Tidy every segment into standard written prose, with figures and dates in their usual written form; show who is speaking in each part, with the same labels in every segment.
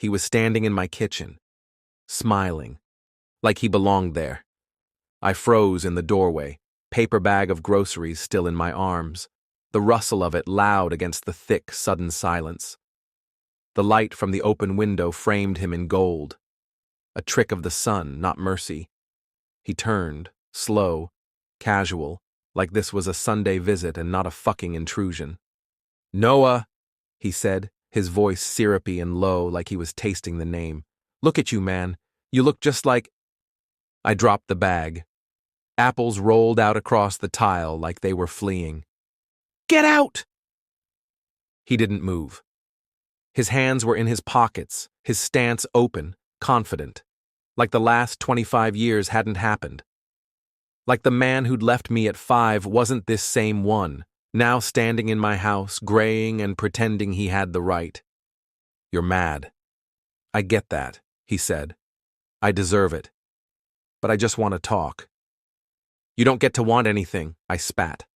Speaker 1: He was standing in my kitchen, smiling, like he belonged there. I froze in the doorway, paper bag of groceries still in my arms, the rustle of it loud against the thick, sudden silence. The light from the open window framed him in gold, a trick of the sun, not mercy. He turned, slow, casual, like this was a Sunday visit and not a fucking intrusion. "Noah," he said, his voice syrupy and low like he was tasting the name. "Look at you, man. You look just like—" I dropped the bag. Apples rolled out across the tile like they were fleeing. "Get out!" He didn't move. His hands were in his pockets, his stance open, confident, like the last 25 years hadn't happened. Like the man who'd left me at 5 wasn't this same one, now standing in my house, graying and pretending he had the right. "You're mad. I get that," he said. "I deserve it. But I just want to talk." "You don't get to want anything," I spat.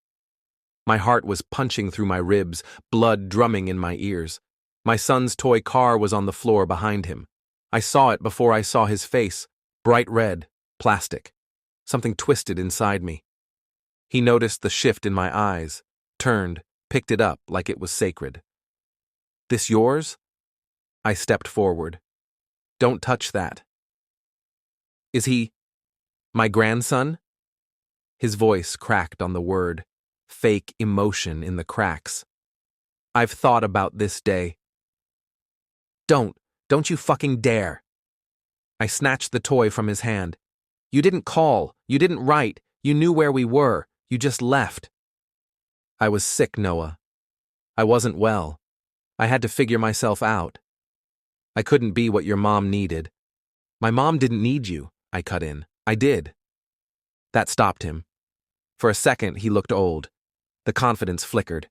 Speaker 1: My heart was punching through my ribs, blood drumming in my ears. My son's toy car was on the floor behind him. I saw it before I saw his face, bright red, plastic. Something twisted inside me. He noticed the shift in my eyes, turned, picked it up like it was sacred. "This yours?" I stepped forward. "Don't touch that." "Is he my grandson?" His voice cracked on the word, fake emotion in the cracks. "I've thought about this day." Don't you fucking dare." I snatched the toy from his hand. "You didn't call, you didn't write, you knew where we were, you just left." I was sick, Noah. I wasn't well. I had to figure myself out. I couldn't be what your mom needed. "My mom didn't need you," I cut in. "I did." That stopped him. For a second, he looked old. The confidence flickered.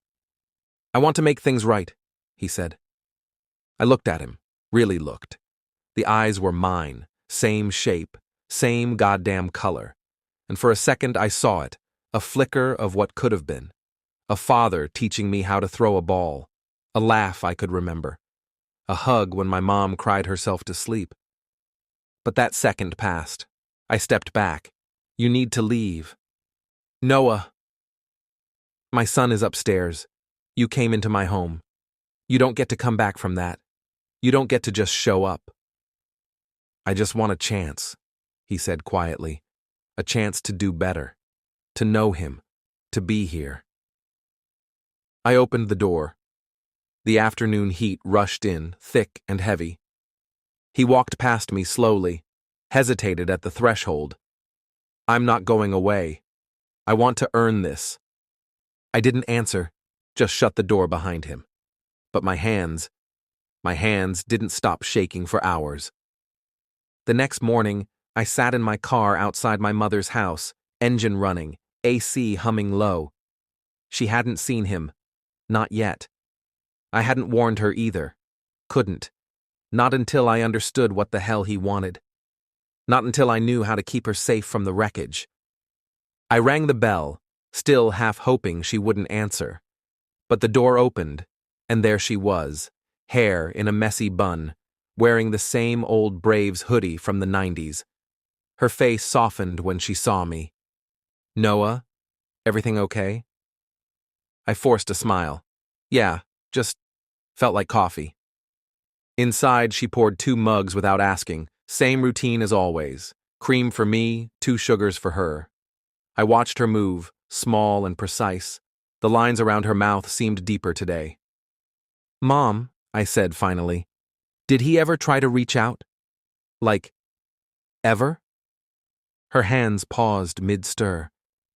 Speaker 1: "I want to make things right," he said. I looked at him, really looked. The eyes were mine, same shape, same goddamn color. And for a second I saw it, a flicker of what could have been. A father teaching me how to throw a ball. A laugh I could remember. A hug when my mom cried herself to sleep. But that second passed. I stepped back. "You need to leave." "Noah." "My son is upstairs. You came into my home. You don't get to come back from that. You don't get to just show up." "I just want a chance," he said quietly. "A chance to do better. To know him. To be here." I opened the door. The afternoon heat rushed in, thick and heavy. He walked past me slowly, hesitated at the threshold. "I'm not going away. I want to earn this." I didn't answer, just shut the door behind him. But my hands didn't stop shaking for hours. The next morning, I sat in my car outside my mother's house, engine running, AC humming low. She hadn't seen him. Not yet. I hadn't warned her either. Couldn't. Not until I understood what the hell he wanted. Not until I knew how to keep her safe from the wreckage. I rang the bell, still half hoping she wouldn't answer. But the door opened, and there she was, hair in a messy bun, wearing the same old Braves hoodie from the 90s. Her face softened when she saw me. "Noah, everything okay?" I forced a smile. "Yeah, just felt like coffee." Inside, she poured 2 mugs without asking, same routine as always. Cream for me, 2 sugars for her. I watched her move, small and precise. The lines around her mouth seemed deeper today. "Mom," I said finally, "did he ever try to reach out? Like, ever?" Her hands paused mid-stir.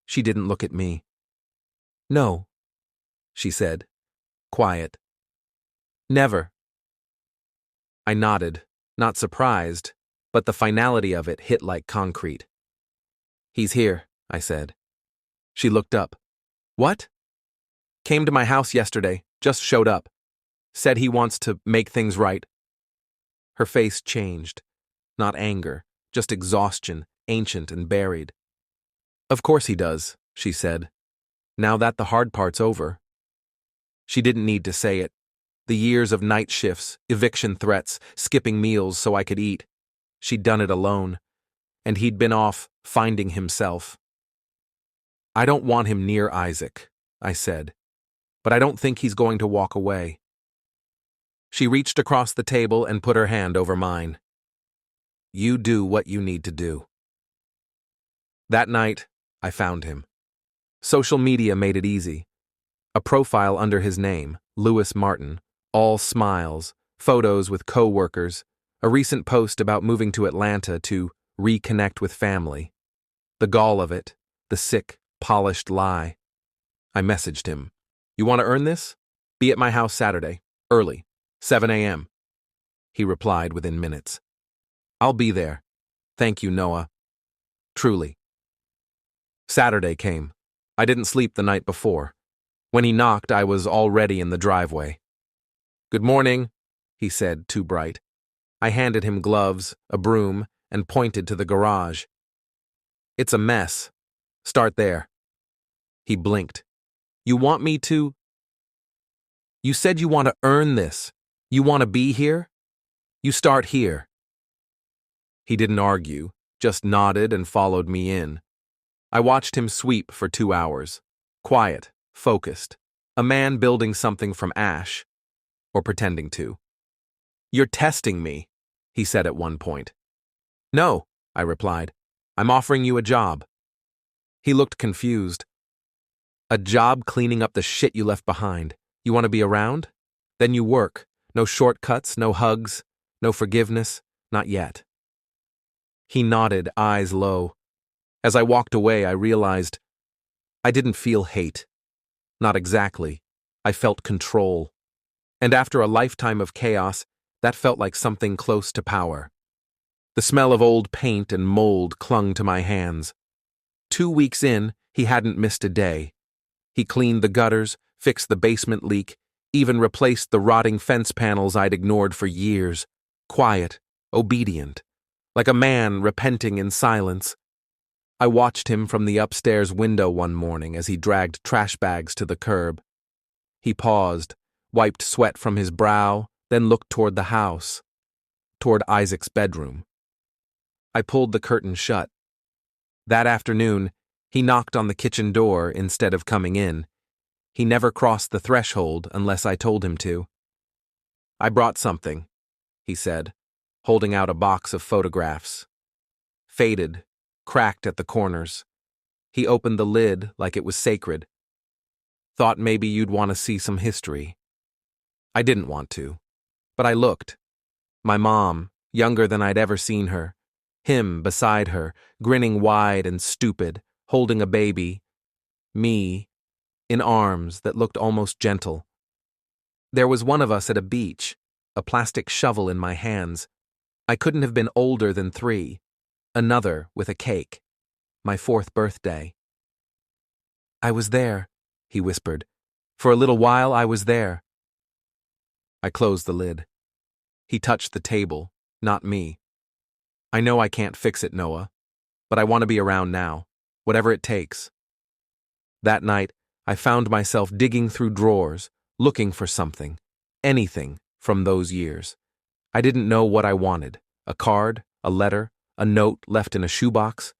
Speaker 1: She didn't look at me. "No," she said, quiet. "Never." I nodded, not surprised, but the finality of it hit like concrete. "He's here," I said. She looked up. "What?" "Came to my house yesterday, just showed up. Said he wants to make things right." Her face changed. Not anger, just exhaustion, ancient and buried. "Of course he does," she said. "Now that the hard part's over." She didn't need to say it. The years of night shifts, eviction threats, skipping meals so I could eat. She'd done it alone, and he'd been off finding himself. I don't want him near Isaac, I said, but I don't think he's going to walk away. She reached across the table and put her hand over mine. You do what you need to do. That night, I found him. Social media made it easy. A profile under his name, Lewis Martin, all smiles, photos with co-workers, a recent post about moving to Atlanta to reconnect with family. The gall of it, the sick, polished lie. I messaged him. You want to earn this? Be at my house Saturday, early, 7 a.m. He replied within minutes. I'll be there. Thank you, Noah. Truly. Saturday came. I didn't sleep the night before. When he knocked, I was already in the driveway. Good morning, he said, too bright. I handed him gloves, a broom, and pointed to the garage. It's a mess. Start there. He blinked. You want me to? You said you want to earn this. You want to be here? You start here. He didn't argue, just nodded and followed me in. I watched him sweep for 2 hours. Quiet, focused. A man building something from ash. Or pretending to. You're testing me, he said at one point. No, I replied. I'm offering you a job. He looked confused. A job cleaning up the shit you left behind. You want to be around? Then you work. No shortcuts, no hugs, no forgiveness, not yet. He nodded, eyes low. As I walked away, I realized I didn't feel hate. Not exactly. I felt control. And after a lifetime of chaos, that felt like something close to power. The smell of old paint and mold clung to my hands. 2 weeks in, he hadn't missed a day. He cleaned the gutters, fixed the basement leak, even replaced the rotting fence panels I'd ignored for years. Quiet, obedient, like a man repenting in silence. I watched him from the upstairs window one morning as he dragged trash bags to the curb. He paused, wiped sweat from his brow, then looked toward the house, toward Isaac's bedroom. I pulled the curtain shut. That afternoon, he knocked on the kitchen door instead of coming in. He never crossed the threshold unless I told him to. I brought something, he said, holding out a box of photographs. Faded, cracked at the corners. He opened the lid like it was sacred. Thought maybe you'd want to see some history. I didn't want to, but I looked. My mom, younger than I'd ever seen her. Him beside her, grinning wide and stupid, holding a baby. Me, in arms that looked almost gentle. There was one of us at a beach, a plastic shovel in my hands. I couldn't have been older than 3. Another with a cake. My 4th birthday. I was there, he whispered. For a little while I was there. I closed the lid. He touched the table, not me. I know I can't fix it, Noah, but I want to be around now, whatever it takes. That night, I found myself digging through drawers, looking for something, anything from those years. I didn't know what I wanted, a card, a letter, a note left in a shoebox.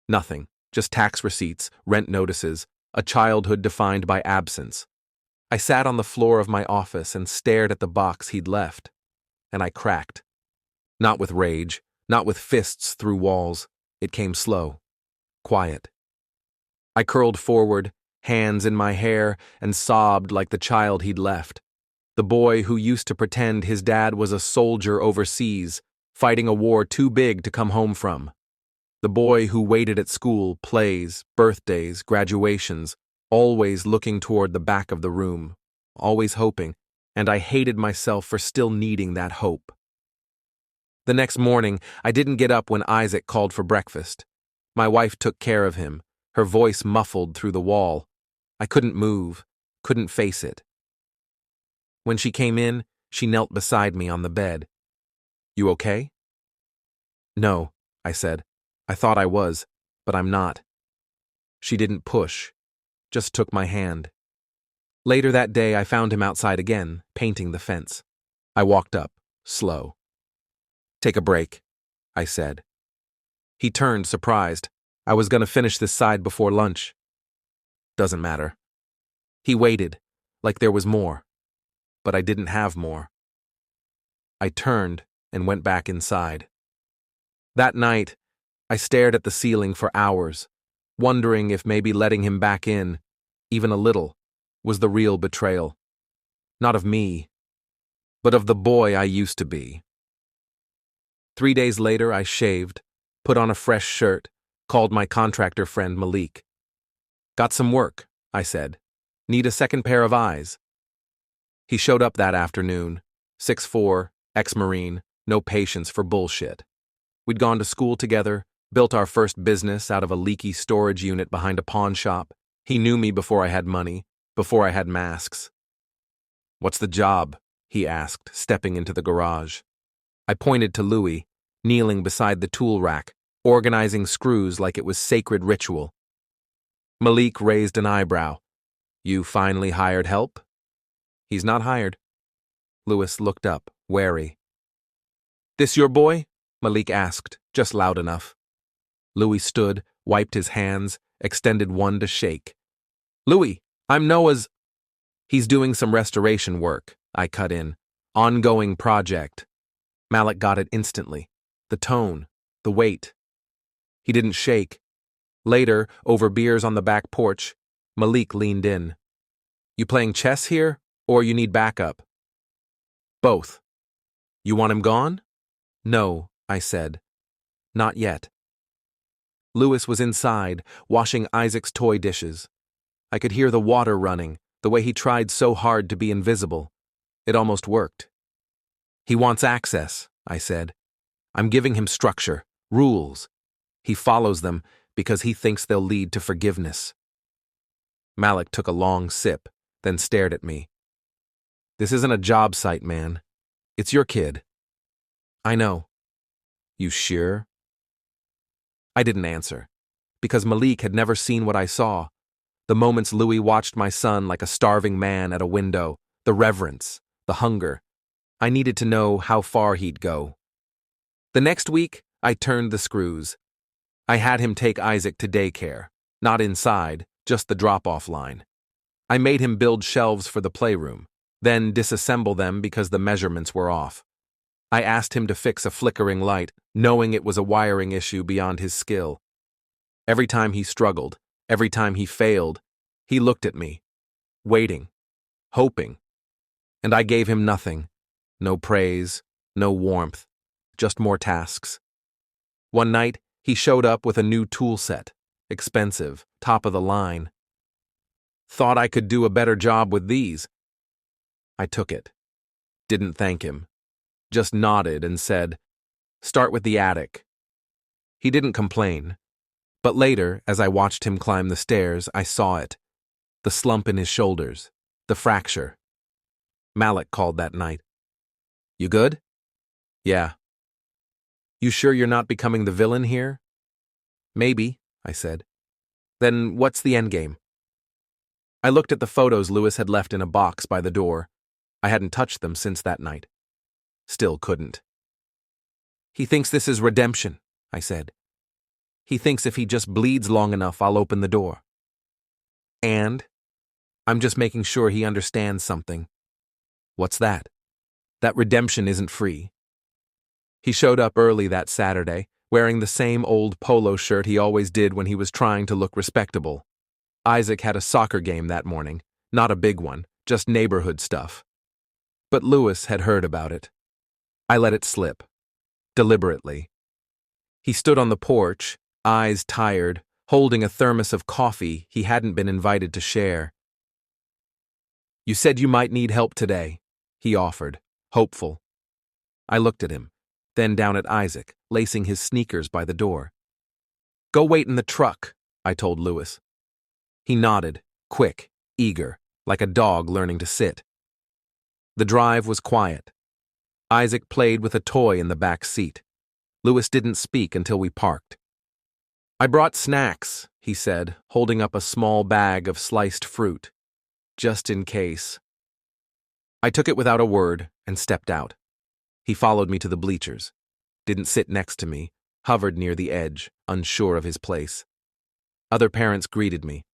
Speaker 1: Nothing, just tax receipts, rent notices, a childhood defined by absence. I sat on the floor of my office and stared at the box he'd left, and I cracked. Not with rage, not with fists through walls. It came slow, quiet. I curled forward, hands in my hair, and sobbed like the child he'd left. The boy who used to pretend his dad was a soldier overseas, fighting a war too big to come home from. The boy who waited at school, plays, birthdays, graduations, always looking toward the back of the room, always hoping, and I hated myself for still needing that hope. The next morning, I didn't get up when Isaac called for breakfast. My wife took care of him, her voice muffled through the wall. I couldn't move, couldn't face it. When she came in, she knelt beside me on the bed. You okay? No, I said. I thought I was, but I'm not. She didn't push, just took my hand. Later that day, I found him outside again, painting the fence. I walked up, slow. "Take a break," I said. He turned, surprised. I was going to finish this side before lunch. "Doesn't matter." He waited, like there was more. But I didn't have more. I turned and went back inside. That night, I stared at the ceiling for hours, wondering if maybe letting him back in, even a little, was the real betrayal. Not of me, but of the boy I used to be. 3 days later, I shaved, put on a fresh shirt, called my contractor friend Malik. "Got some work," I said. "Need a second pair of eyes." He showed up that afternoon, 6'4", ex-Marine, no patience for bullshit. We'd gone to school together, built our first business out of a leaky storage unit behind a pawn shop. He knew me before I had money, before I had masks. "What's the job?" he asked, stepping into the garage. I pointed to Louis, kneeling beside the tool rack, organizing screws like it was sacred ritual. Malik raised an eyebrow. "You finally hired help?" "He's not hired." Louis looked up, wary. "This your boy?" Malik asked, just loud enough. Louis stood, wiped his hands, extended one to shake. "Louis, I'm Noah's—" "He's doing some restoration work," I cut in. "Ongoing project." Malik got it instantly. The tone, the weight. He didn't shake. Later, over beers on the back porch, Malik leaned in. "You playing chess here, or you need backup?" "Both." "You want him gone?" "No," I said. "Not yet." Louis was inside, washing Isaac's toy dishes. I could hear the water running, the way he tried so hard to be invisible. It almost worked. "He wants access," I said. "I'm giving him structure, rules. He follows them because he thinks they'll lead to forgiveness." Malik took a long sip, then stared at me. "This isn't a job site, man. It's your kid." "I know." "You sure?" I didn't answer, because Malik had never seen what I saw. The moments Louis watched my son like a starving man at a window, the reverence, the hunger. I needed to know how far he'd go. The next week, I turned the screws. I had him take Isaac to daycare, not inside, just the drop-off line. I made him build shelves for the playroom, then disassemble them because the measurements were off. I asked him to fix a flickering light, knowing it was a wiring issue beyond his skill. Every time he struggled, every time he failed, he looked at me, waiting, hoping. And I gave him nothing. No praise, no warmth, just more tasks. One night, he showed up with a new tool set, expensive, top of the line. "Thought I could do a better job with these." I took it. Didn't thank him. Just nodded and said, "Start with the attic." He didn't complain. But later, as I watched him climb the stairs, I saw it. The slump in his shoulders, the fracture. Malik called that night. "You good?" "Yeah." "You sure you're not becoming the villain here?" "Maybe," I said. "Then what's the endgame?" I looked at the photos Louis had left in a box by the door. I hadn't touched them since that night. Still couldn't. "He thinks this is redemption," I said. "He thinks if he just bleeds long enough, I'll open the door. And I'm just making sure he understands something." "What's that?" "That redemption isn't free." He showed up early that Saturday, wearing the same old polo shirt he always did when he was trying to look respectable. Isaac had a soccer game that morning, not a big one, just neighborhood stuff. But Louis had heard about it. I let it slip. Deliberately. He stood on the porch, eyes tired, holding a thermos of coffee he hadn't been invited to share. "You said you might need help today," he offered, hopeful. I looked at him, then down at Isaac, lacing his sneakers by the door. "Go wait in the truck," I told Louis. He nodded, quick, eager, like a dog learning to sit. The drive was quiet. Isaac played with a toy in the back seat. Louis didn't speak until we parked. "I brought snacks," he said, holding up a small bag of sliced fruit. just in case. I took it without a word and stepped out. He followed me to the bleachers, didn't sit next to me, hovered near the edge, unsure of his place. Other parents greeted me.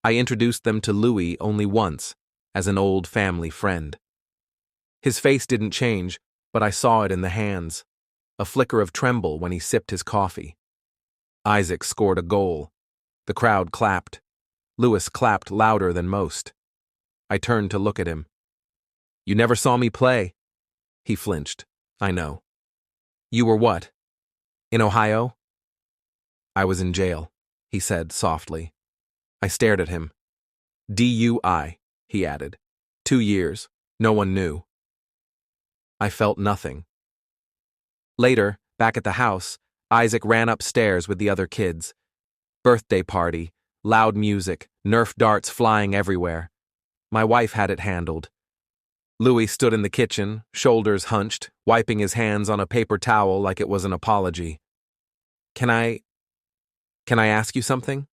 Speaker 1: I introduced them to Louis only once, as an old family friend. His face didn't change, but I saw it in the hands, a flicker of tremble when he sipped his coffee. Isaac scored a goal. The crowd clapped. Louis clapped louder than most. I turned to look at him. You never saw me play. He flinched. I know. You were what? In Ohio? I was in jail, he said softly. I stared at him. DUI, he added. 2 years. No one knew. I felt nothing. Later, back at the house, Isaac ran upstairs with the other kids. Birthday party, loud music, Nerf darts flying everywhere. My wife had it handled. Louis stood in the kitchen, shoulders hunched, wiping his hands on a paper towel like it was an apology. Can I ask you something?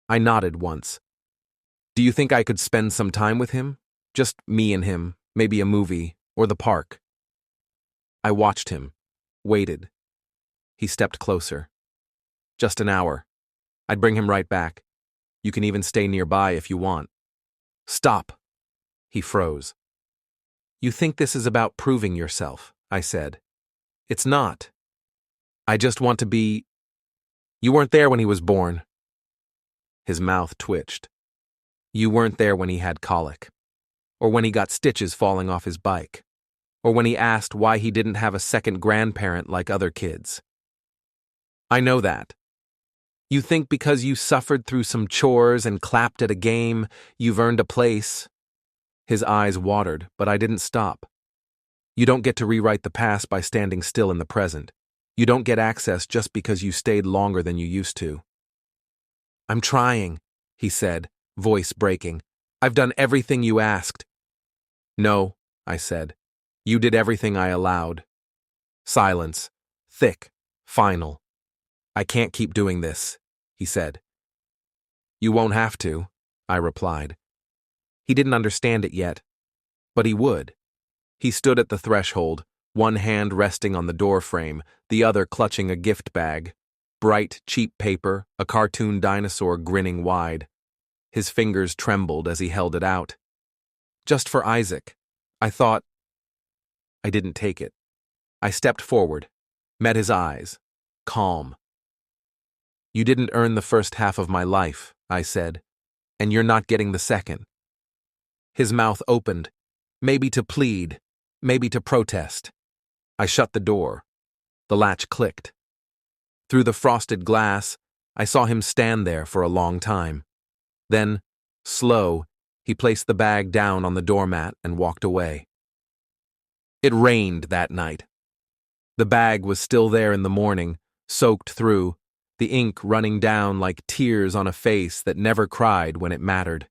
Speaker 1: I nodded once. Do you think I could spend some time with him? Just me and him, maybe a movie, or the park. I watched him, waited. He stepped closer. Just an hour. I'd bring him right back. You can even stay nearby if you want. Stop. He froze. You think this is about proving yourself, I said. It's not. I just want to be... You weren't there when he was born. His mouth twitched. You weren't there when he had colic, or when he got stitches falling off his bike, or when he asked why he didn't have a second grandparent like other kids. I know that. You think because you suffered through some chores and clapped at a game, you've earned a place. His eyes watered, but I didn't stop. You don't get to rewrite the past by standing still in the present. You don't get access just because you stayed longer than you used to. I'm trying, he said, voice breaking. I've done everything you asked. No, I said. You did everything I allowed. Silence. Thick. Final. I can't keep doing this, he said. You won't have to, I replied. He didn't understand it yet, but he would. He stood at the threshold, one hand resting on the door frame, the other clutching a gift bag. Bright, cheap paper, a cartoon dinosaur grinning wide. His fingers trembled as he held it out. Just for Isaac. I thought. I didn't take it. I stepped forward, met his eyes, calm. You didn't earn the first half of my life, I said, and you're not getting the second. His mouth opened, maybe to plead, maybe to protest. I shut the door. The latch clicked. Through the frosted glass, I saw him stand there for a long time. Then, slow, he placed the bag down on the doormat and walked away. It rained that night. The bag was still there in the morning, soaked through, the ink running down like tears on a face that never cried when it mattered.